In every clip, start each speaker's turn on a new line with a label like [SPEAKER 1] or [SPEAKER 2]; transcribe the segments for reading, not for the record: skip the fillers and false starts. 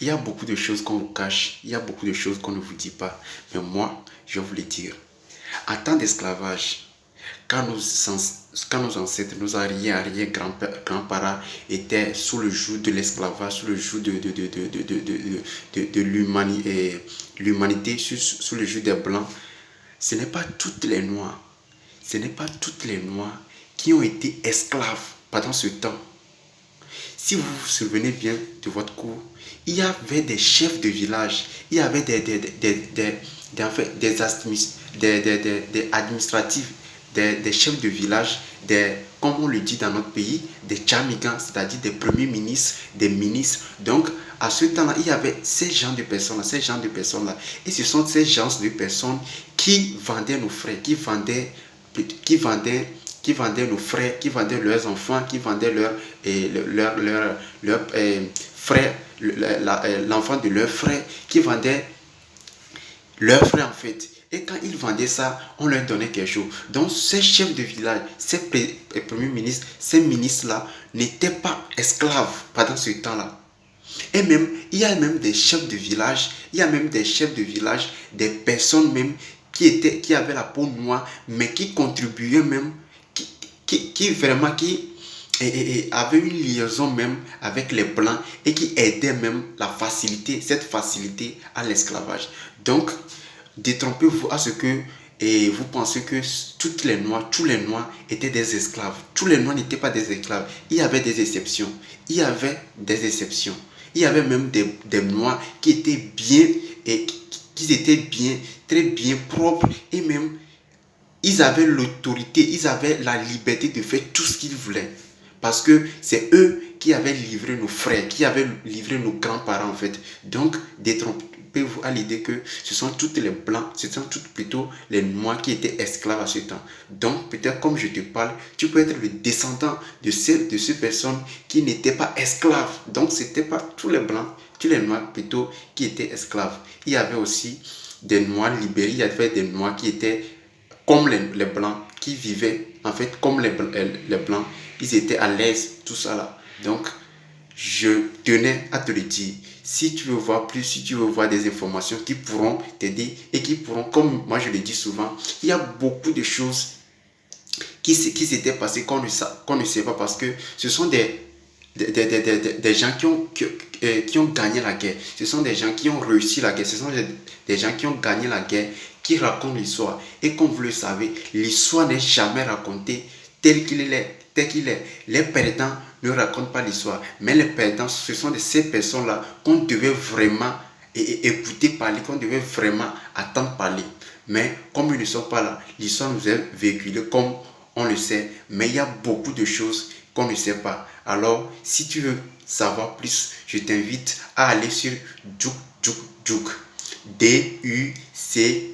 [SPEAKER 1] Il y a beaucoup de choses qu'on vous cache, il y a beaucoup de choses qu'on ne vous dit pas. Mais moi, je vais vous le dire. En temps d'esclavage, quand nos ancêtres, nos arrière-grands-parents étaient sous le joug de l'esclavage, sous le joug de l'humanité, sous le joug des Blancs, ce n'est pas toutes les Noirs, ce n'est pas toutes les Noirs qui ont été esclaves pendant ce temps. Si vous vous souvenez bien de votre cours, il y avait des chefs de village, il y avait des administratifs, des chefs de village, comme on le dit dans notre pays, des tchamigans, c'est-à-dire des premiers ministres, des ministres. Donc, à ce temps-là, il y avait ces genres de personnes-là, Et ce sont ces genres de personnes qui vendaient nos frères, qui vendaient nos frères, qui vendaient leurs enfants, qui vendaient leurs frères, l'enfant de leurs frères, qui vendaient leurs frères en fait. Et quand ils vendaient ça, on leur donnait quelque chose. Donc ces chefs de village, ces premiers ministres, ces ministres-là n'étaient pas esclaves pendant ce temps-là. Et même, il y a même des chefs de village, des personnes même qui avaient la peau noire, mais qui contribuaient même, qui avaient une liaison même avec les Blancs et qui aidaient même cette facilité à l'esclavage. Donc, détrompez-vous à ce que vous pensez que tous les Noirs étaient des esclaves. Tous les Noirs n'étaient pas des esclaves. Il y avait des exceptions. Il y avait même des Noirs qui étaient très bien propres et même ils avaient l'autorité, ils avaient la liberté de faire tout ce qu'ils voulaient. Parce que c'est eux qui avaient livré nos frères, qui avaient livré nos grands-parents en fait. Donc, détrompez-vous à l'idée que ce sont toutes les Blancs, ce sont toutes plutôt les Noirs qui étaient esclaves à ce temps. Donc, peut-être comme je te parle, tu peux être le descendant de ces personnes qui n'étaient pas esclaves. Donc, ce n'étaient pas tous les Blancs, tous les Noirs plutôt qui étaient esclaves. Il y avait aussi des Noirs libérés, il y avait des Noirs qui étaient comme les Blancs, qui vivaient en fait comme les Blancs, ils étaient à l'aise, tout ça là. Donc, je tenais à te le dire. Si tu veux voir plus, si tu veux voir des informations qui pourront t'aider et qui pourront, comme moi je le dis souvent, il y a beaucoup de choses qui s'étaient passées qu'on ne sait pas parce que ce sont des gens qui ont gagné la guerre. Ce sont des gens qui ont réussi la guerre. Ce sont des gens qui ont gagné la guerre qui racontent l'histoire. Et comme vous le savez, l'histoire n'est jamais racontée tel qu'il est. Les perdants ne racontent pas l'histoire. Mais les perdants, ce sont de ces personnes-là qu'on devait vraiment écouter parler, qu'on devait vraiment attendre parler. Mais comme ils ne sont pas là, l'histoire nous est véhiculée comme on le sait. Mais il y a beaucoup de choses qu'on ne sait pas. Alors, si tu veux savoir plus, je t'invite à aller sur Duck. D-U-C-K.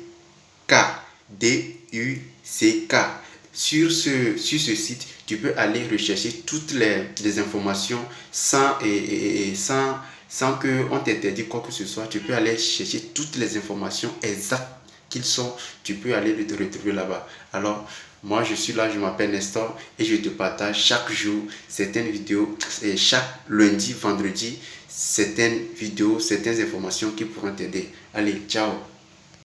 [SPEAKER 1] D-U-C-K. Sur ce site, tu peux aller rechercher toutes les informations sans qu'on t'interdise quoi que ce soit. Tu peux aller chercher toutes les informations exactes qu'ils sont. Tu peux aller te retrouver là-bas. Alors, moi, je suis là, je m'appelle Nestor et je te partage chaque jour certaines vidéos et chaque lundi, vendredi, certaines vidéos, certaines informations qui pourront t'aider. Allez, ciao!